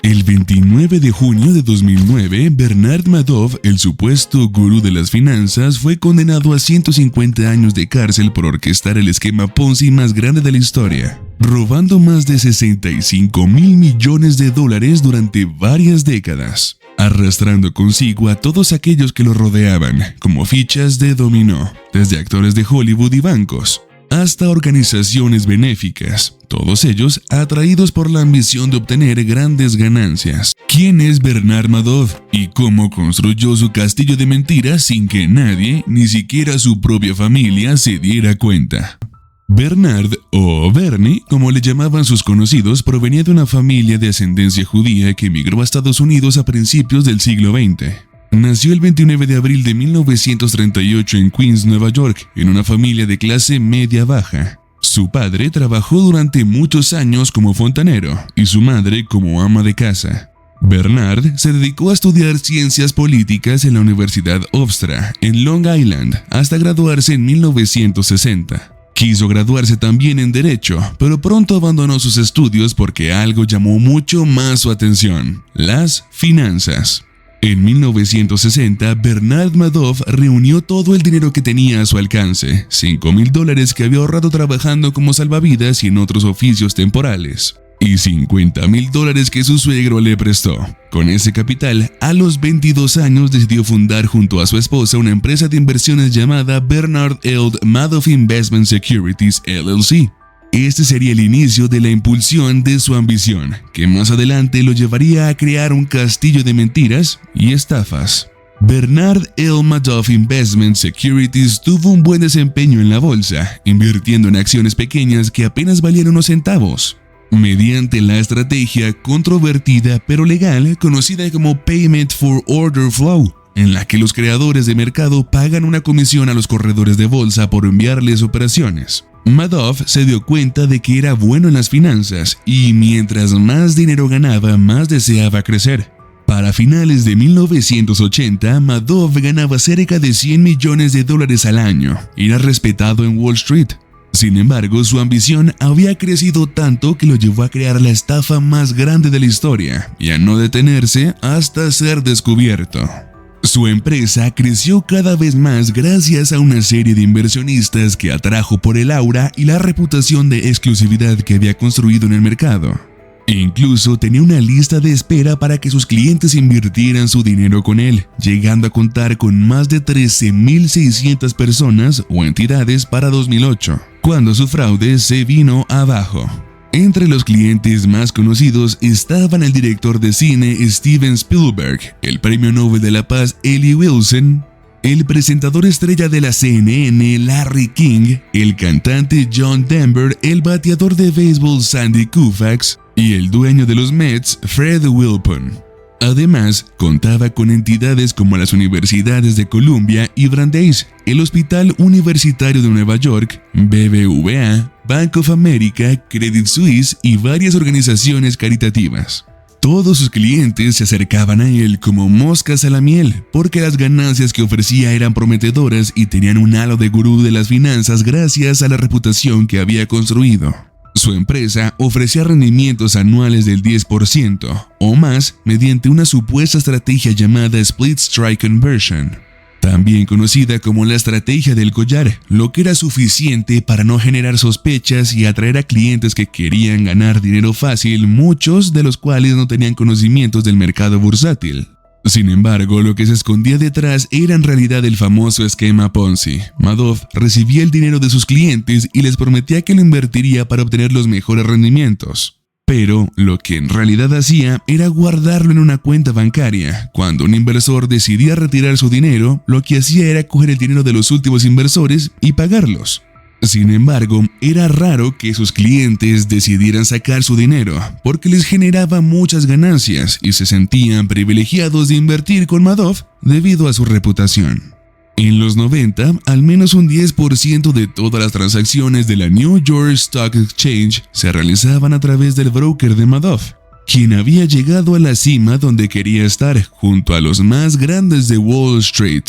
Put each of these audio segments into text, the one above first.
El 29 de junio de 2009, Bernard Madoff, el supuesto gurú de las finanzas, fue condenado a 150 años de cárcel por orquestar el esquema Ponzi más grande de la historia, robando más de $65 mil millones durante varias décadas, arrastrando consigo a todos aquellos que lo rodeaban, como fichas de dominó, desde actores de Hollywood y bancos, hasta organizaciones benéficas, todos ellos atraídos por la ambición de obtener grandes ganancias. ¿Quién es Bernard Madoff y cómo construyó su castillo de mentiras sin que nadie, ni siquiera su propia familia, se diera cuenta? Bernard, o Bernie, como le llamaban sus conocidos, provenía de una familia de ascendencia judía que emigró a Estados Unidos a principios del siglo XX. Nació el 29 de abril de 1938 en Queens, Nueva York, en una familia de clase media-baja. Su padre trabajó durante muchos años como fontanero y su madre como ama de casa. Bernard se dedicó a estudiar ciencias políticas en la Universidad Hofstra, en Long Island, hasta graduarse en 1960. Quiso graduarse también en Derecho, pero pronto abandonó sus estudios porque algo llamó mucho más su atención: las finanzas. En 1960, Bernard Madoff reunió todo el dinero que tenía a su alcance, $5,000 que había ahorrado trabajando como salvavidas y en otros oficios temporales, y $50,000 que su suegro le prestó. Con ese capital, a los 22 años decidió fundar junto a su esposa una empresa de inversiones llamada Bernard L. Madoff Investment Securities LLC. Este sería el inicio de la impulsión de su ambición, que más adelante lo llevaría a crear un castillo de mentiras y estafas. Bernard L. Madoff Investment Securities tuvo un buen desempeño en la bolsa, invirtiendo en acciones pequeñas que apenas valían unos centavos, mediante la estrategia controvertida pero legal conocida como Payment for Order Flow, en la que los creadores de mercado pagan una comisión a los corredores de bolsa por enviarles operaciones. Madoff se dio cuenta de que era bueno en las finanzas y mientras más dinero ganaba, más deseaba crecer. Para finales de 1980, Madoff ganaba cerca de $100 millones al año y era respetado en Wall Street. Sin embargo, su ambición había crecido tanto que lo llevó a crear la estafa más grande de la historia y a no detenerse hasta ser descubierto. Su empresa creció cada vez más gracias a una serie de inversionistas que atrajo por el aura y la reputación de exclusividad que había construido en el mercado. Incluso tenía una lista de espera para que sus clientes invirtieran su dinero con él, llegando a contar con más de 13,600 personas o entidades para 2008, cuando su fraude se vino abajo. Entre los clientes más conocidos estaban el director de cine Steven Spielberg, el premio Nobel de la Paz Elie Wiesel, el presentador estrella de la CNN Larry King, el cantante John Denver, el bateador de béisbol Sandy Koufax y el dueño de los Mets Fred Wilpon. Además, contaba con entidades como las universidades de Columbia y Brandeis, el Hospital Universitario de Nueva York, BBVA, Bank of America, Credit Suisse y varias organizaciones caritativas. Todos sus clientes se acercaban a él como moscas a la miel, porque las ganancias que ofrecía eran prometedoras y tenían un halo de gurú de las finanzas gracias a la reputación que había construido. Su empresa ofrecía rendimientos anuales del 10% o más mediante una supuesta estrategia llamada Split Strike Conversion, también conocida como la estrategia del collar, lo que era suficiente para no generar sospechas y atraer a clientes que querían ganar dinero fácil, muchos de los cuales no tenían conocimientos del mercado bursátil. Sin embargo, lo que se escondía detrás era en realidad el famoso esquema Ponzi. Madoff recibía el dinero de sus clientes y les prometía que lo invertiría para obtener los mejores rendimientos. Pero lo que en realidad hacía era guardarlo en una cuenta bancaria. Cuando un inversor decidía retirar su dinero, lo que hacía era coger el dinero de los últimos inversores y pagarlos. Sin embargo, era raro que sus clientes decidieran sacar su dinero, porque les generaba muchas ganancias y se sentían privilegiados de invertir con Madoff debido a su reputación. En los 90, al menos un 10% de todas las transacciones de la New York Stock Exchange se realizaban a través del broker de Madoff, quien había llegado a la cima donde quería estar, junto a los más grandes de Wall Street.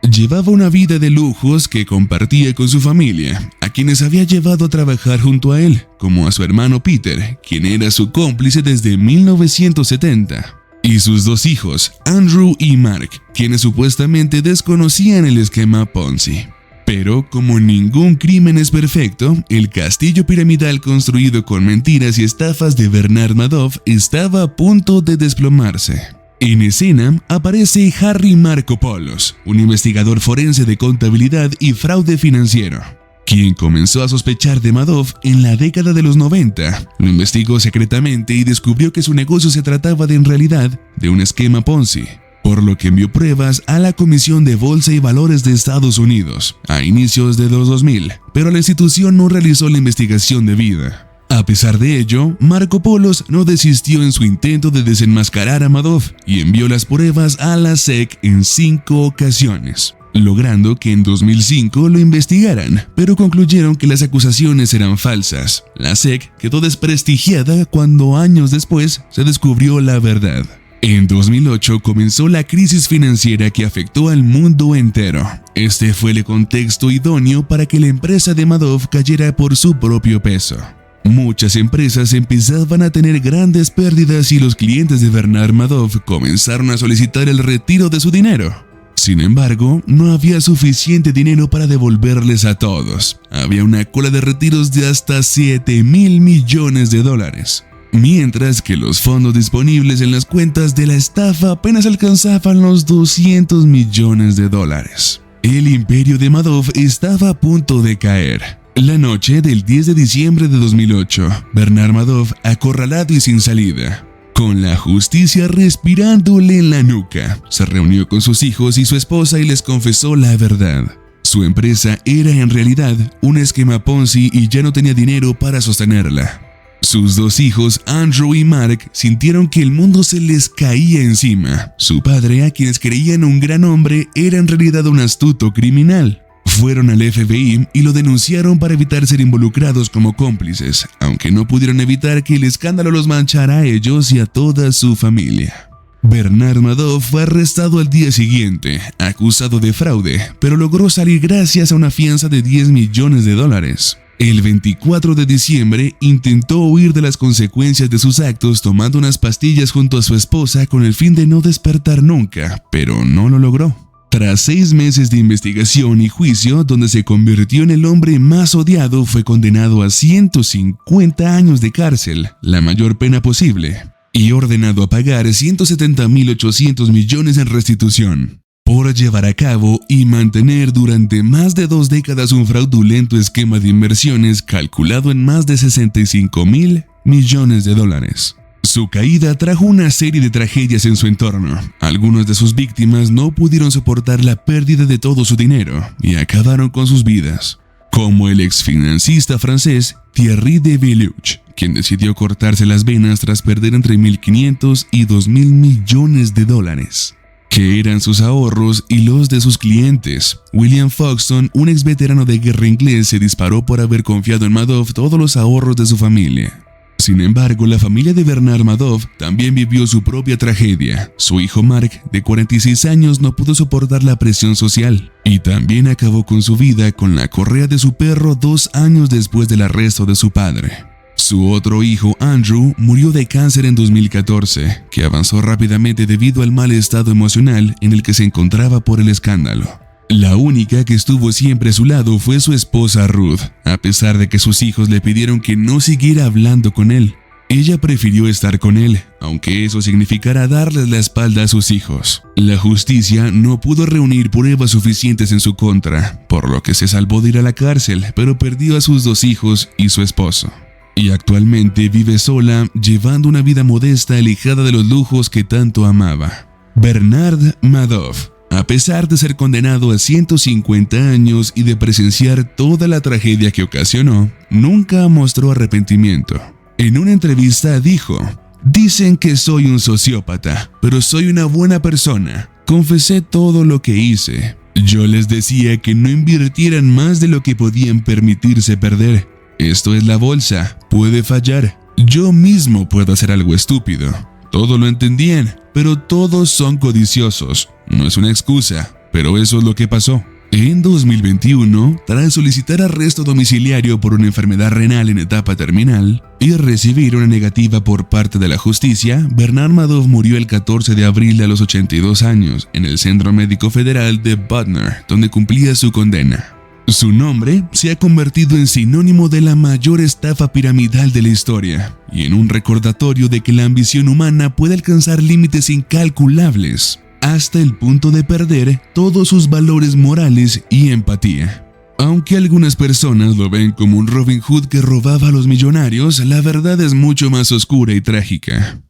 Llevaba una vida de lujos que compartía con su familia, a quienes había llevado a trabajar junto a él, como a su hermano Peter, quien era su cómplice desde 1970, y sus dos hijos, Andrew y Mark, quienes supuestamente desconocían el esquema Ponzi. Pero como ningún crimen es perfecto, el castillo piramidal construido con mentiras y estafas de Bernard Madoff estaba a punto de desplomarse. En escena aparece Harry Markopolos, un investigador forense de contabilidad y fraude financiero, quien comenzó a sospechar de Madoff en la década de los 90. Lo investigó secretamente y descubrió que su negocio se trataba en realidad de un esquema Ponzi, por lo que envió pruebas a la Comisión de Bolsa y Valores de Estados Unidos a inicios de los 2000, pero la institución no realizó la investigación debida. A pesar de ello, Markopolos no desistió en su intento de desenmascarar a Madoff y envió las pruebas a la SEC en 5 ocasiones, logrando que en 2005 lo investigaran, pero concluyeron que las acusaciones eran falsas. La SEC quedó desprestigiada cuando años después se descubrió la verdad. En 2008 comenzó la crisis financiera que afectó al mundo entero. Este fue el contexto idóneo para que la empresa de Madoff cayera por su propio peso. Muchas empresas empezaban a tener grandes pérdidas y los clientes de Bernard Madoff comenzaron a solicitar el retiro de su dinero. Sin embargo, no había suficiente dinero para devolverles a todos. Había una cola de retiros de hasta $7.000 millones, mientras que los fondos disponibles en las cuentas de la estafa apenas alcanzaban los $200 millones. El imperio de Madoff estaba a punto de caer. La noche del 10 de diciembre de 2008, Bernard Madoff, acorralado y sin salida, con la justicia respirándole en la nuca, se reunió con sus hijos y su esposa y les confesó la verdad. Su empresa era en realidad un esquema Ponzi y ya no tenía dinero para sostenerla. Sus dos hijos, Andrew y Mark, sintieron que el mundo se les caía encima. Su padre, a quienes creían un gran hombre, era en realidad un astuto criminal. Fueron al FBI y lo denunciaron para evitar ser involucrados como cómplices, aunque no pudieron evitar que el escándalo los manchara a ellos y a toda su familia. Bernard Madoff fue arrestado al día siguiente, acusado de fraude, pero logró salir gracias a una fianza de $10 millones. El 24 de diciembre intentó huir de las consecuencias de sus actos tomando unas pastillas junto a su esposa con el fin de no despertar nunca, pero no lo logró. Tras 6 meses de investigación y juicio, donde se convirtió en el hombre más odiado, fue condenado a 150 años de cárcel, la mayor pena posible, y ordenado a pagar $170.800 millones en restitución, por llevar a cabo y mantener durante más de 2 décadas un fraudulento esquema de inversiones calculado en más de $65.000 millones. Su caída trajo una serie de tragedias en su entorno. Algunas de sus víctimas no pudieron soportar la pérdida de todo su dinero y acabaron con sus vidas, como el exfinancista francés Thierry de Belluche, quien decidió cortarse las venas tras perder entre $1.500 y $2.000 millones, que eran sus ahorros y los de sus clientes. William Foxton, un ex veterano de guerra inglés, se disparó por haber confiado en Madoff todos los ahorros de su familia. Sin embargo, la familia de Bernard Madoff también vivió su propia tragedia. Su hijo Mark, de 46 años, no pudo soportar la presión social y también acabó con su vida con la correa de su perro 2 años después del arresto de su padre. Su otro hijo, Andrew, murió de cáncer en 2014, que avanzó rápidamente debido al mal estado emocional en el que se encontraba por el escándalo. La única que estuvo siempre a su lado fue su esposa Ruth, a pesar de que sus hijos le pidieron que no siguiera hablando con él. Ella prefirió estar con él, aunque eso significara darles la espalda a sus hijos. La justicia no pudo reunir pruebas suficientes en su contra, por lo que se salvó de ir a la cárcel, pero perdió a sus 2 hijos y su esposo. Y actualmente vive sola, llevando una vida modesta alejada de los lujos que tanto amaba. Bernard Madoff, a pesar de ser condenado a 150 años y de presenciar toda la tragedia que ocasionó, nunca mostró arrepentimiento. En una entrevista dijo: "Dicen que soy un sociópata, pero soy una buena persona. Confesé todo lo que hice. Yo les decía que no invirtieran más de lo que podían permitirse perder. Esto es la bolsa, puede fallar. Yo mismo puedo hacer algo estúpido. Todo lo entendían, pero todos son codiciosos. No es una excusa, pero eso es lo que pasó". En 2021, tras solicitar arresto domiciliario por una enfermedad renal en etapa terminal y recibir una negativa por parte de la justicia, Bernard Madoff murió el 14 de abril a los 82 años en el Centro Médico Federal de Butner, donde cumplía su condena. Su nombre se ha convertido en sinónimo de la mayor estafa piramidal de la historia y en un recordatorio de que la ambición humana puede alcanzar límites incalculables, hasta el punto de perder todos sus valores morales y empatía. Aunque algunas personas lo ven como un Robin Hood que robaba a los millonarios, la verdad es mucho más oscura y trágica.